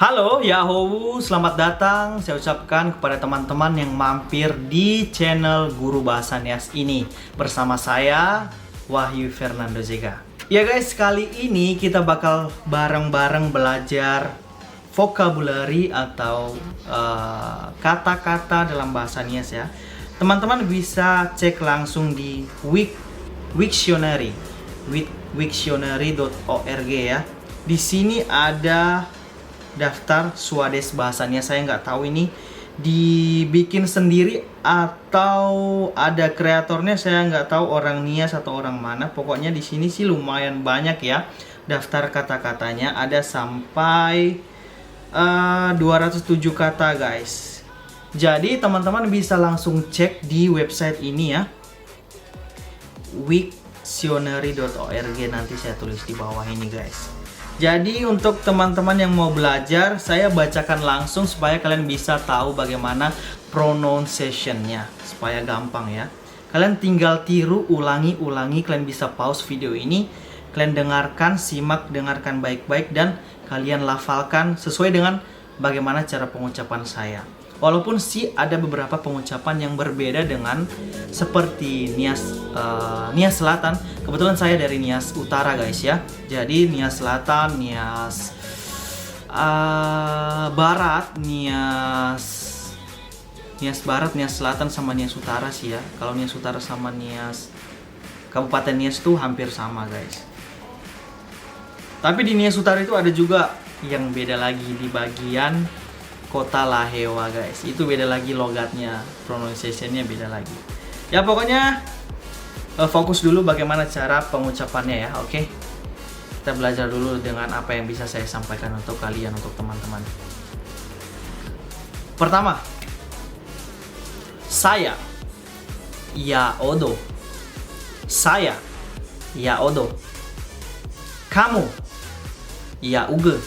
Halo Yahoo, selamat datang saya ucapkan kepada teman-teman yang mampir di channel Guru Bahasa Nias ini bersama saya, Wahyu Fernando Zega. Ya guys, kali ini kita bakal bareng-bareng belajar vocabulary atau kata-kata dalam bahasa Nias ya. Teman-teman bisa cek langsung di Wiktionary, wiktionary.org ya. Di sini ada daftar Swades bahasanya. Saya nggak tahu ini dibikin sendiri atau ada kreatornya, saya nggak tahu orang Nias atau orang mana. Pokoknya di sini sih lumayan banyak ya daftar kata-katanya, ada sampai 207 kata guys. Jadi teman-teman bisa langsung cek di website ini ya, wiktionary.org, nanti saya tulis di bawah ini guys. Jadi untuk teman-teman yang mau belajar, saya bacakan langsung supaya kalian bisa tahu bagaimana pronunciation-nya, supaya gampang ya. Kalian tinggal tiru, ulangi, kalian bisa pause video ini, kalian dengarkan, simak, dengarkan baik-baik, dan kalian lafalkan sesuai dengan bagaimana cara pengucapan saya. Walaupun sih ada beberapa pengucapan yang berbeda dengan seperti Nias Selatan. Kebetulan saya dari Nias Utara guys ya. Jadi Nias Selatan, Nias Barat, Nias Barat, Nias Selatan sama Nias Utara sih ya. Kalau Nias Utara sama Nias Kabupaten Nias tuh hampir sama guys. Tapi di Nias Utara itu ada juga yang beda lagi di bagian Kota Lahewa guys, itu beda lagi logatnya, pronunciation-nya beda lagi. Ya pokoknya fokus dulu bagaimana cara pengucapannya ya, oke? Kita belajar dulu dengan apa yang bisa saya sampaikan untuk kalian, untuk teman-teman. Pertama, saya, ya odo. Saya, ya odo. Kamu, ya uge.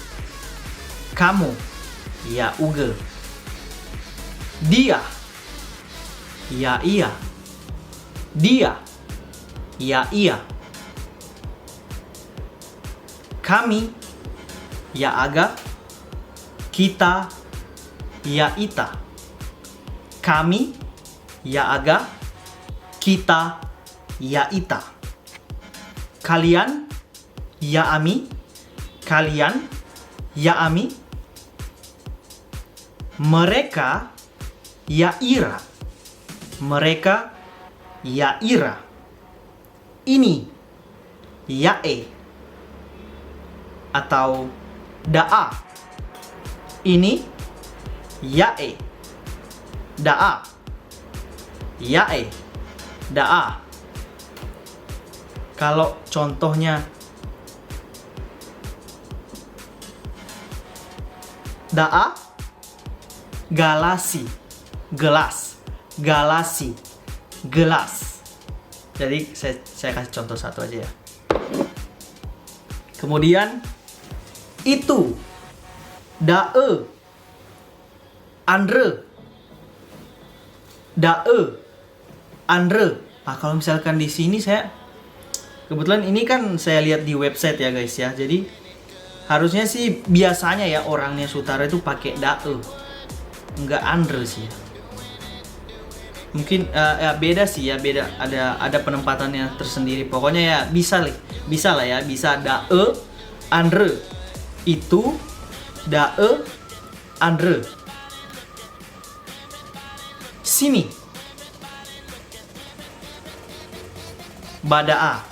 Kamu, ya uge. Dia, ya iya. Dia, ya iya. Kami, ya aga. Kita, ya ita. Kami, ya aga. Kita, ya ita. Kalian, ya ami. Kalian, ya ami. Mereka, ya ira. Mereka, ya ira. Ini, ya e. Atau da'a. Ini, ya e. Da'a. Ya e. Da'a. Kalau contohnya da'a, galasi, gelas. Galasi, gelas. Jadi saya kasih contoh satu aja ya. Kemudian itu, dae, andre. Dae, andre. Nah, kalau misalkan di sini saya kebetulan ini kan saya lihat di website ya guys ya. Jadi harusnya sih biasanya ya orangnya Sutara itu pakai dae, enggak andre sih. Mungkin ya beda sih ya, beda, ada penempatannya tersendiri. Pokoknya ya bisa lah ya, bisa dae, andre. Itu, dae, andre. Sini, bada'a.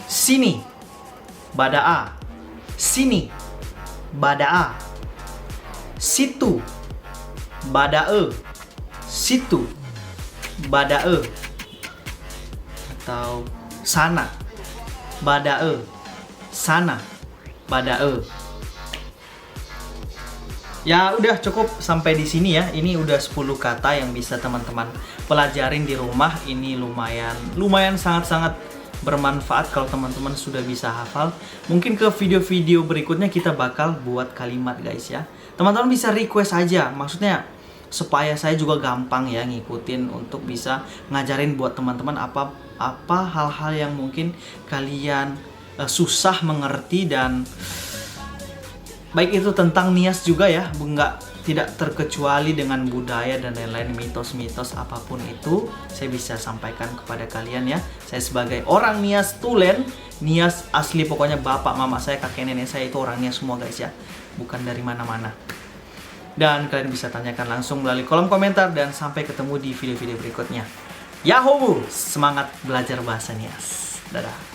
Sini, bada'a. Sini, bada'a. Situ, badae. Situ, badae. Atau sana, badae. Sana, badae. Ya udah cukup sampai di sini ya. Ini udah 10 kata yang bisa teman-teman pelajarin di rumah. Ini lumayan sangat-sangat bermanfaat kalau teman-teman sudah bisa hafal. Mungkin ke video-video berikutnya kita bakal buat kalimat guys ya. Teman-teman bisa request aja, maksudnya supaya saya juga gampang ya ngikutin untuk bisa ngajarin buat teman-teman apa hal-hal yang mungkin kalian susah mengerti dan baik itu tentang Nias juga ya, tidak terkecuali dengan budaya dan lain-lain, mitos-mitos apapun itu saya bisa sampaikan kepada kalian ya. Saya sebagai orang Nias Tulen, Nias asli, pokoknya bapak mama saya, kakek nenek saya itu orang Nias semua guys ya, bukan dari mana-mana. Dan kalian bisa tanyakan langsung melalui kolom komentar, dan sampai ketemu di video-video berikutnya. Yahoo, semangat belajar bahasa Nias. Dadah.